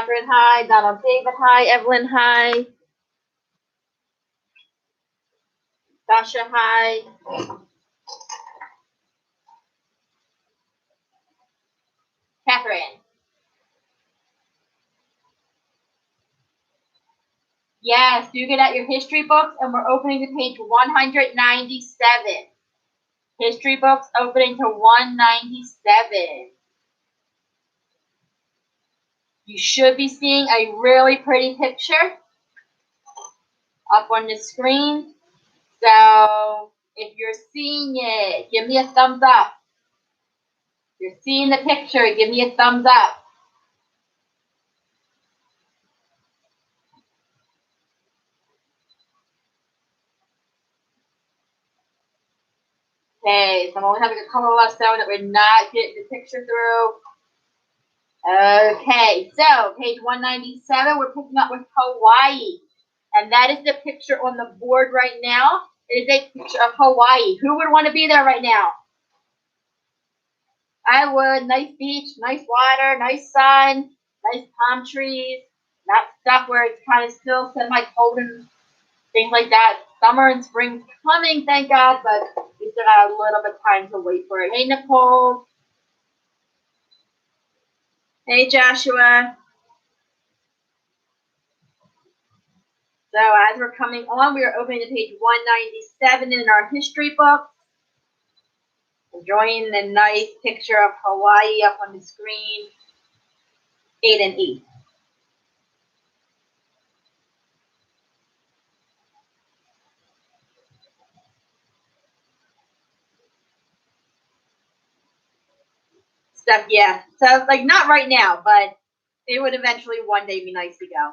Catherine, hi. Donald David, hi. Evelyn, hi. Dasha, hi. Catherine. Yes, you get out your history books, and we're opening to page 197. History books opening to 197. You should be seeing a really pretty picture up on the screen. So if you're seeing it, give me a thumbs up. If you're seeing the picture, give me a thumbs up. Okay, so I'm only having a couple of us down that we're not getting the picture through. Okay, so page 197, we're picking up with Hawaii. And that is the picture on the board right now. It is a picture of Hawaii. Who would want to be there right now? I would. Nice beach, nice water, nice sun, nice palm trees. Not stuff where it's kind of still semi-cold and things like that. Summer and spring's coming, thank God, but we still got a little bit of time to wait for it. Hey, Nicole. Hey, Joshua. So as we're coming on, we are opening to page 197 in our history book. Enjoying the nice picture of Hawaii up on the screen. 8 and 8. Stuff, yeah. So, like, not right now, but it would eventually one day be nice to go.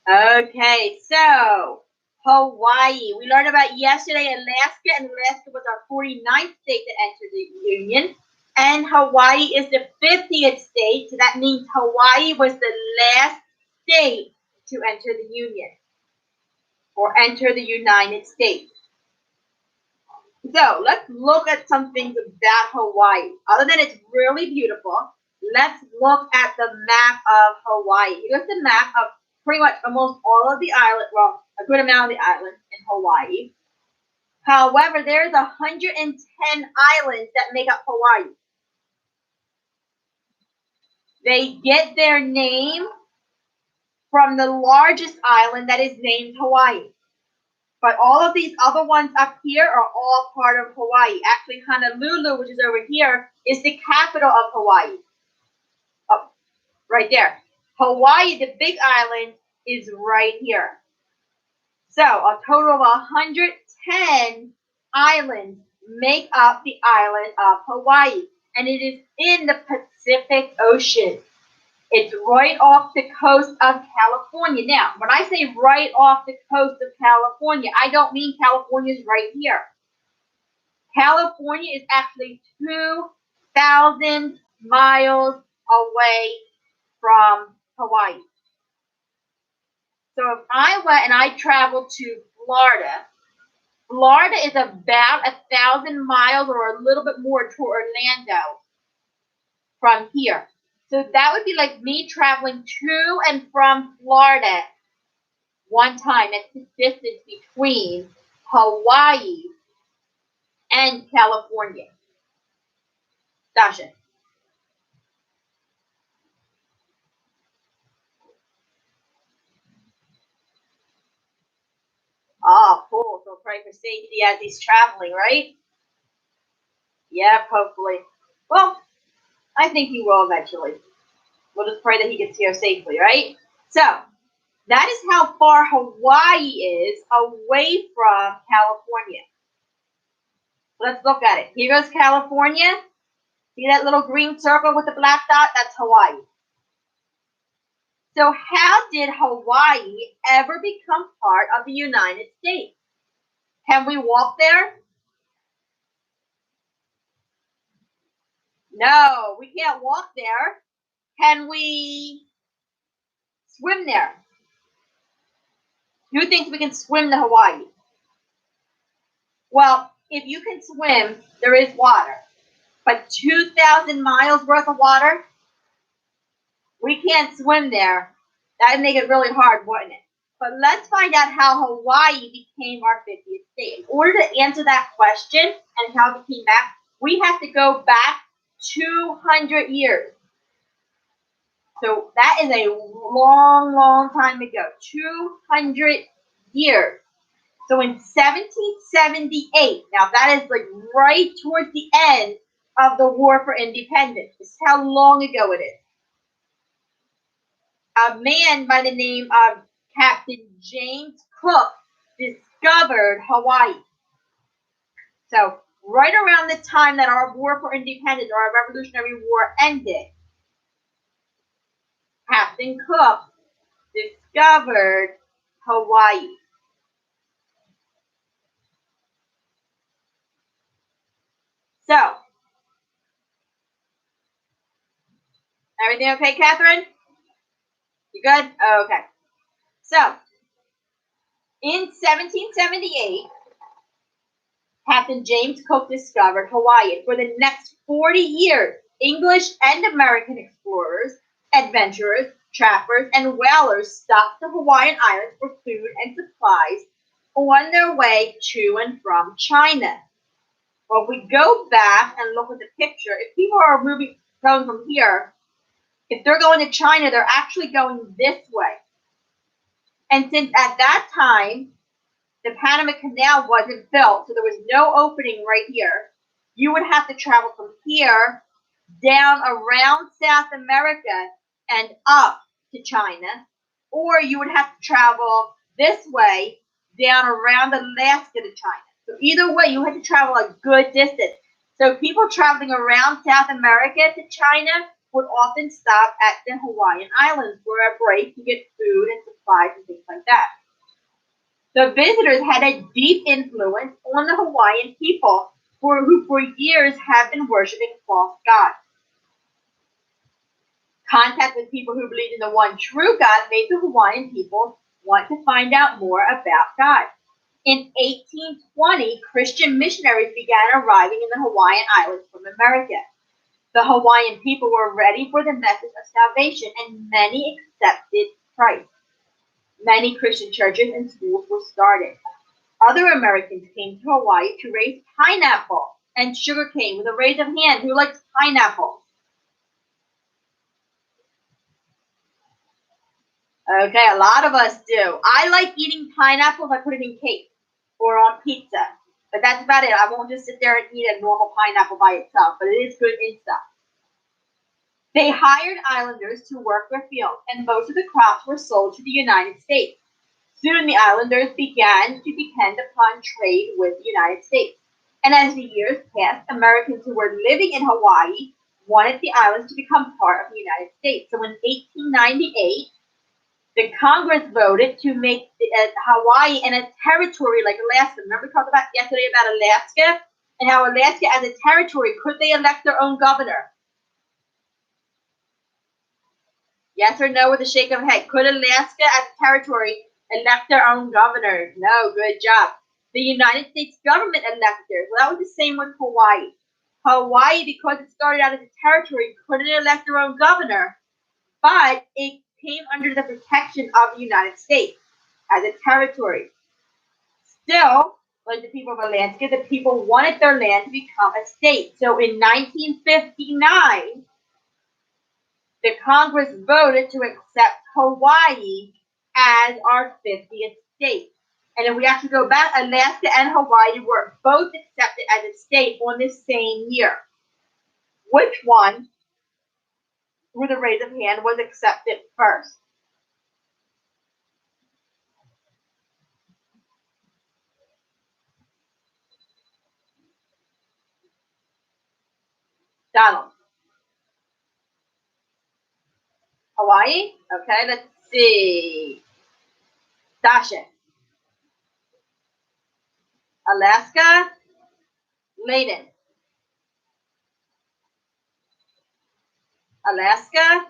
Okay, so Hawaii. We learned about yesterday Alaska, and Alaska was our 49th state to enter the Union. And Hawaii is the 50th state, so that means Hawaii was the last state to enter the Union or enter the United States. So let's look at some things about Hawaii. Other than it's really beautiful, let's look at the map of Hawaii. Here's the map of pretty much almost all of the island, well, a good amount of the islands in Hawaii. However, there's 110 islands that make up Hawaii. They get their name from the largest island that is named Hawaii. But all of these other ones up here are all part of Hawaii. Actually, Honolulu, which is over here, is the capital of Hawaii. Oh, right there. Hawaii, the big island, is right here. So a total of 110 islands make up the island of Hawaii. And it is in the Pacific Ocean. It's right off the coast of California. Now, when I say right off the coast of California, I don't mean California's right here. California is actually 2,000 miles away from Hawaii. So if I went and I traveled to Florida, Florida is about 1,000 miles or a little bit more to Orlando from here. So that would be like me traveling to and from Florida one time. That's the distance between Hawaii and California. Dasha. Oh, cool. So pray for safety as he's traveling, right? Yep, hopefully. Well, I think he will eventually. We'll just pray that he gets here safely, right? So, that is how far Hawaii is away from California. Let's look at it. Here goes California. See that little green circle with the black dot? That's Hawaii. So how did Hawaii ever become part of the United States? Can we walk there? No, we can't walk there. Can we swim there? Who thinks we can swim to Hawaii? Well, if you can swim, there is water. But 2,000 miles worth of water? We can't swim there. That would make it really hard, wouldn't it? But let's find out how Hawaii became our 50th state. In order to answer that question and how it came back, we have to go back 200 years. So that is a long, long time ago. 200 years. So in 1778, now that is like right towards the end of the War for Independence. This is how long ago it is. A man by the name of Captain James Cook discovered Hawaii. So right around the time that our War for Independence or our Revolutionary War ended, Captain Cook discovered Hawaii. So, everything okay, Catherine? You good? Okay. So, in 1778, Captain James Cook discovered Hawaii. For the next 40 years, English and American explorers, adventurers, trappers, and whalers stopped the Hawaiian Islands for food and supplies on their way to and from China. Well, if we go back and look at the picture, if people are going from here, if they're going to China, they're actually going this way. And since at that time, the Panama Canal wasn't built, so there was no opening right here, you would have to travel from here down around South America and up to China, or you would have to travel this way down around Alaska to China. So either way, you had to travel a good distance. So people traveling around South America to China would often stop at the Hawaiian Islands for a break to get food and supplies and things like that. The visitors had a deep influence on the Hawaiian people who for years have been worshiping false gods. Contact with people who believed in the one true God made the Hawaiian people want to find out more about God. In 1820, Christian missionaries began arriving in the Hawaiian Islands from America. The Hawaiian people were ready for the message of salvation, and many accepted Christ. Many Christian churches and schools were started. Other Americans came to Hawaii to raise pineapple and sugarcane. With a raise of hand, who likes pineapple? Okay, a lot of us do. I like eating pineapple if I put it in cake or on pizza. But that's about it. I won't just sit there and eat a normal pineapple by itself, but it is good in stuff. They hired islanders to work their fields, and most of the crops were sold to the United States. Soon the islanders began to depend upon trade with the United States. And as the years passed, Americans who were living in Hawaii wanted the islands to become part of the United States. So in 1898, the Congress voted to make Hawaii and a territory like Alaska. Remember we talked about yesterday about Alaska and how Alaska as a territory, could they elect their own governor? Yes or no with a shake of the head. Could Alaska as a territory elect their own governor? No, good job. The United States government elected theirs. Well, that was the same with Hawaii. Hawaii, because it started out as a territory, couldn't elect their own governor, but it came under the protection of the United States as a territory. Still, like the people of Alaska, the people wanted their land to become a state. So in 1959, the Congress voted to accept Hawaii as our 50th state. And if we actually go back, Alaska and Hawaii were both accepted as a state on the same year. Which one, with a raise of hand, was accepted first? Donald. Hawaii? Okay, let's see. Dasha. Alaska. Layden. Alaska.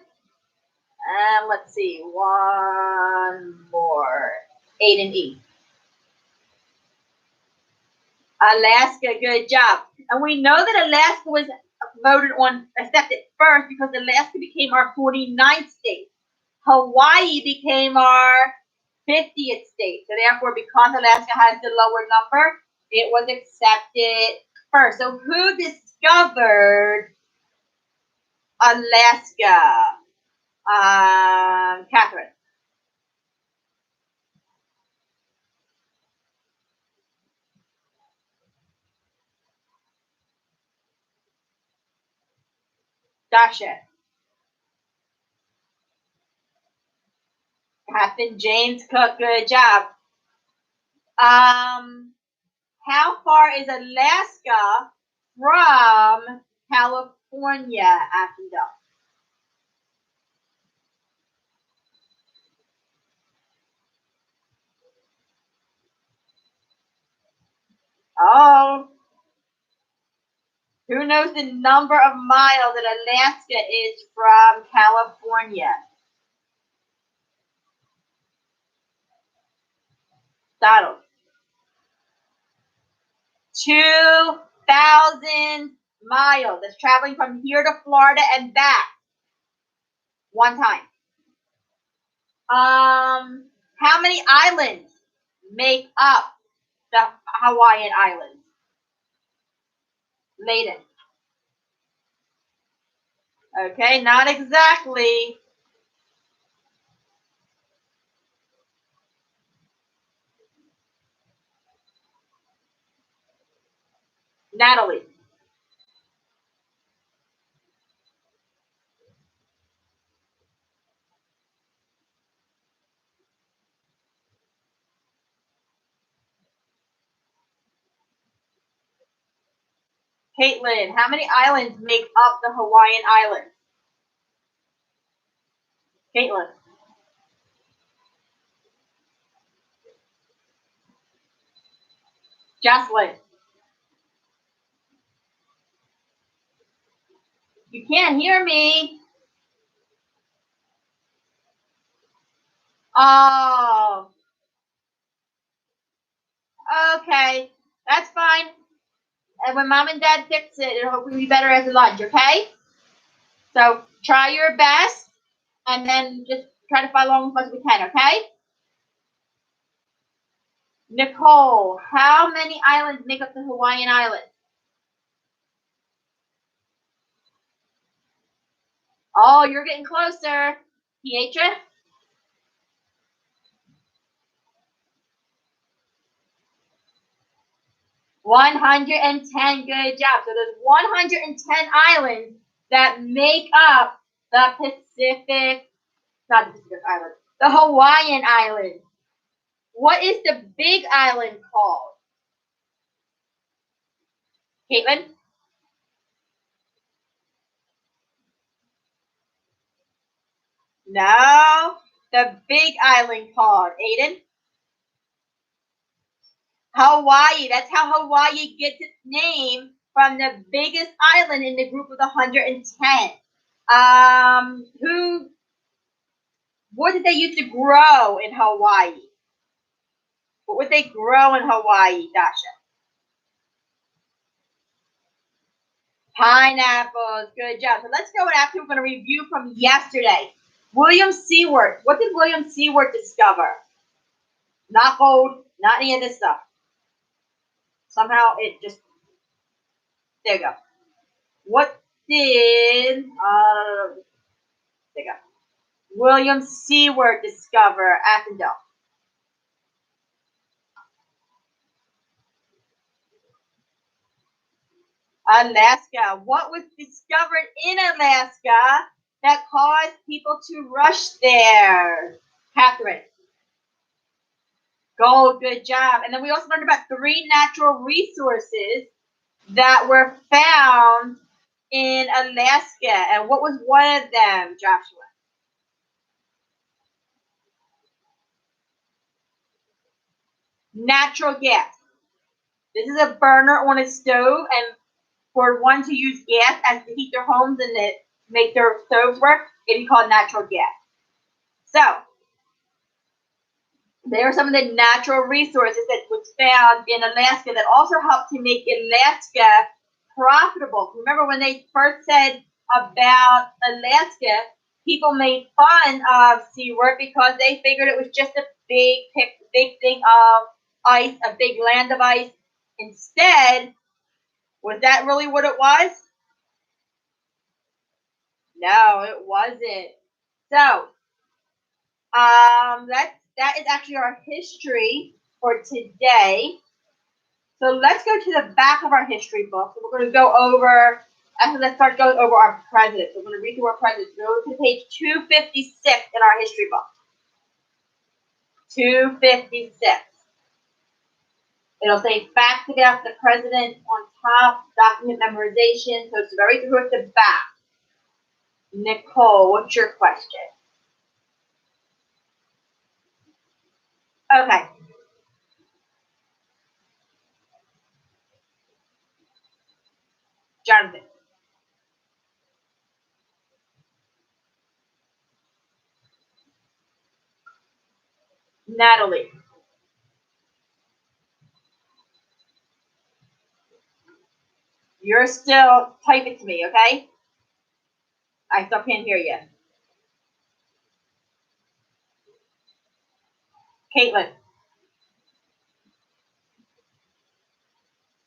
And let's see, one more. Aiden E. Alaska, good job. And we know that Alaska was voted on, accepted first because Alaska became our 49th state. Hawaii became our 50th state. So therefore, because Alaska has the lower number, it was accepted first. So who discovered Alaska? Catherine. Dasha. Captain James Cook. Good job. How far is Alaska from California, After dark? Oh, who knows the number of miles that Alaska is from California? Donald. 2,000 miles. That's traveling from here to Florida and back. One time. How many islands make up the Hawaiian Islands? Layden. Okay, not exactly. Natalie. Caitlin, how many islands make up the Hawaiian Islands? Caitlin. Jocelyn. You can't hear me. Oh. Okay. That's fine. And when mom and dad fix it, it'll hopefully be better as a lunch, okay? So try your best and then just try to follow along as much as we can, okay? Nicole, how many islands make up the Hawaiian Islands? Oh, you're getting closer. Pietra? 110. Good job. So there's 110 islands that make up the Pacific, not the Pacific Island, the Hawaiian Islands. What is the big island called? Caitlin? No. The big island called. Aiden? Hawaii. That's how Hawaii gets its name from the biggest island in the group of the 110. What did they used to grow in Hawaii? What would they grow in Hawaii, Dasha? Pineapples. Good job. So let's go after we're going to review from yesterday. William Seward. What did William Seward discover? Not gold, not any of this stuff. Somehow it just, there you go. What did, there you go. William Seward discover Athendel? Alaska. What was discovered in Alaska that caused people to rush there? Catherine. Gold, good job. And then we also learned about 3 natural resources that were found in Alaska. And what was one of them, Joshua? Natural gas. This is a burner on a stove, and for one to use gas as to heat their homes and to make their stoves work, it'd be called natural gas. So, there are some of the natural resources that was found in Alaska that also helped to make Alaska profitable. Remember when they first said about Alaska, people made fun of SeaWorld because they figured it was just a big thing of ice, a big land of ice. Instead, was that really what it was? No, it wasn't. So, that is actually our history for today. So let's go to the back of our history book. So we're going to go over, actually let's start going over our presidents. We're going to read through our presidents. Go to page 256 in our history book. 256. It'll say facts about the president on top, document memorization. So it's very towards the back. Nicole, what's your question? Okay. Jonathan. Natalie. You're still typing to me, okay? I still can't hear you. Caitlin.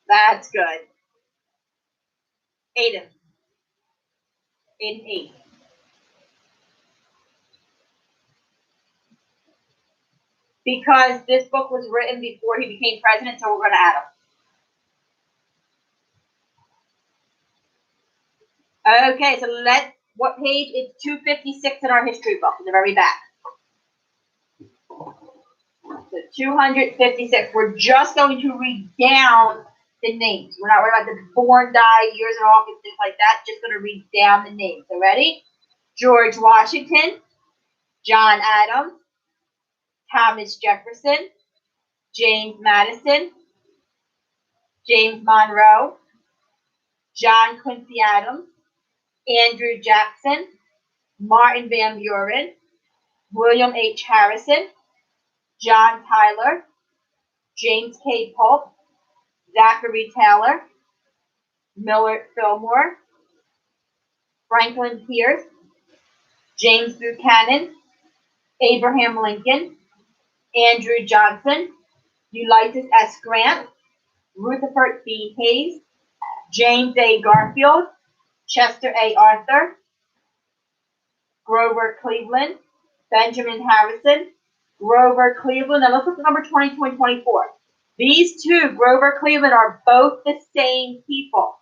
That's good. Aiden. Aiden 8. Because this book was written before he became president, so we're going to add him. Okay, so what page is 256 in our history book, in the very back. So 256. We're just going to read down the names. We're not worried about the born, died, years and office, things like that. Just going to read down the names. So ready? George Washington, John Adams, Thomas Jefferson, James Madison, James Monroe, John Quincy Adams, Andrew Jackson, Martin Van Buren, William H. Harrison, John Tyler, James K. Polk, Zachary Taylor, Millard Fillmore, Franklin Pierce, James Buchanan, Abraham Lincoln, Andrew Johnson, Ulysses S. Grant, Rutherford B. Hayes, James A. Garfield, Chester A. Arthur, Grover Cleveland, Benjamin Harrison, Grover Cleveland. Now let's look at number 22 and 24. These two, Grover Cleveland, are both the same people.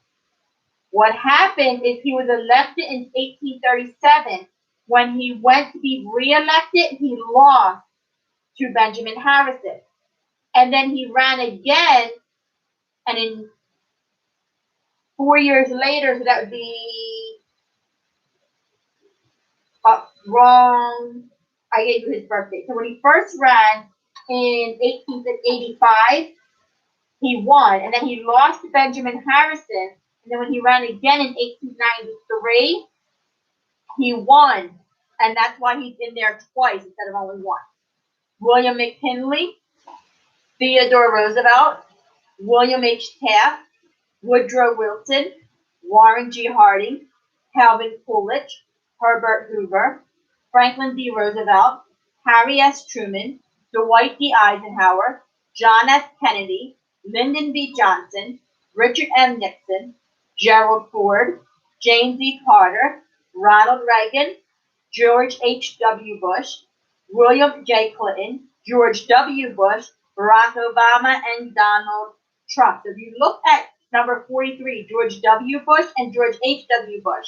What happened is he was elected in 1837. When he went to be reelected, he lost to Benjamin Harrison. And then he ran again, and in 4 years later, so that would be wrong. I gave you his birthday. So when he first ran in 1885, he won, and then he lost to Benjamin Harrison. And then when he ran again in 1893, he won, and that's why he's in there twice instead of only once. William McKinley, Theodore Roosevelt, William H. Taft, Woodrow Wilson, Warren G. Harding, Calvin Coolidge, Herbert Hoover, Franklin D. Roosevelt, Harry S. Truman, Dwight D. Eisenhower, John F. Kennedy, Lyndon B. Johnson, Richard M. Nixon, Gerald Ford, James E. Carter, Ronald Reagan, George H. W. Bush, William J. Clinton, George W. Bush, Barack Obama, and Donald Trump. So if you look at number 43, George W. Bush and George H. W. Bush.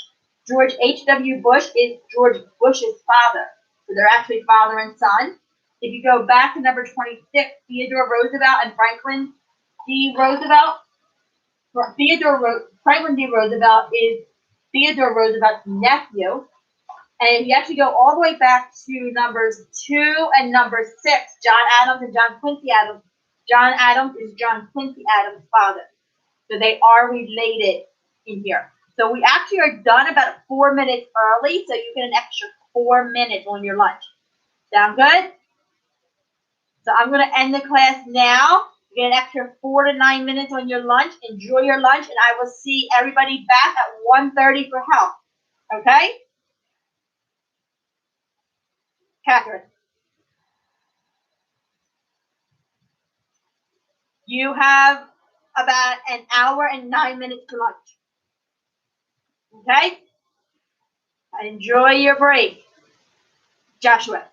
George H. W. Bush is George Bush's father. So they're actually father and son. If you go back to number 26, Theodore Roosevelt and Franklin D. Roosevelt. Franklin D. Roosevelt is Theodore Roosevelt's nephew. And if you actually go all the way back to numbers 2 and number 6, John Adams and John Quincy Adams. John Adams is John Quincy Adams' father. So they are related in here. So we actually are done about 4 minutes early, so you get an extra 4 minutes on your lunch. Sound good? So I'm going to end the class now. get an extra 4 to 9 minutes on your lunch. Enjoy your lunch, and I will see everybody back at 1:30 for health. Okay? Catherine, you have about an hour and 9 minutes for lunch. Okay? Enjoy your break. Joshua.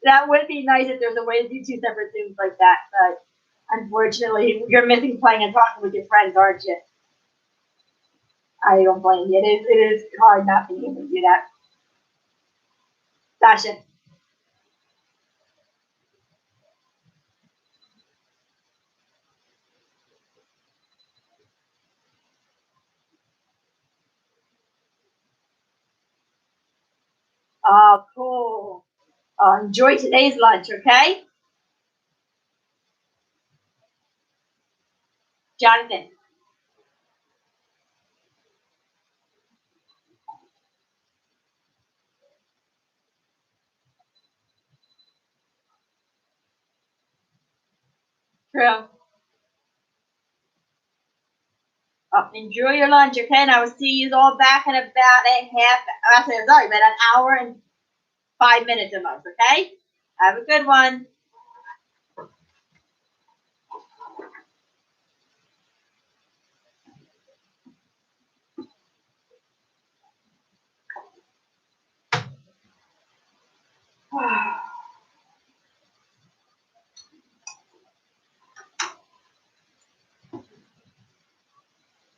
That would be nice if there's a way to do two separate things like that, but unfortunately, you're missing playing and talking with your friends, aren't you? I don't blame you. It is hard not being able to do that. Sasha. Oh, cool. Enjoy today's lunch, okay? Jonathan. True. Enjoy your lunch, okay? And I will see you all back in about about an hour and 5 minutes at most, okay? Have a good one.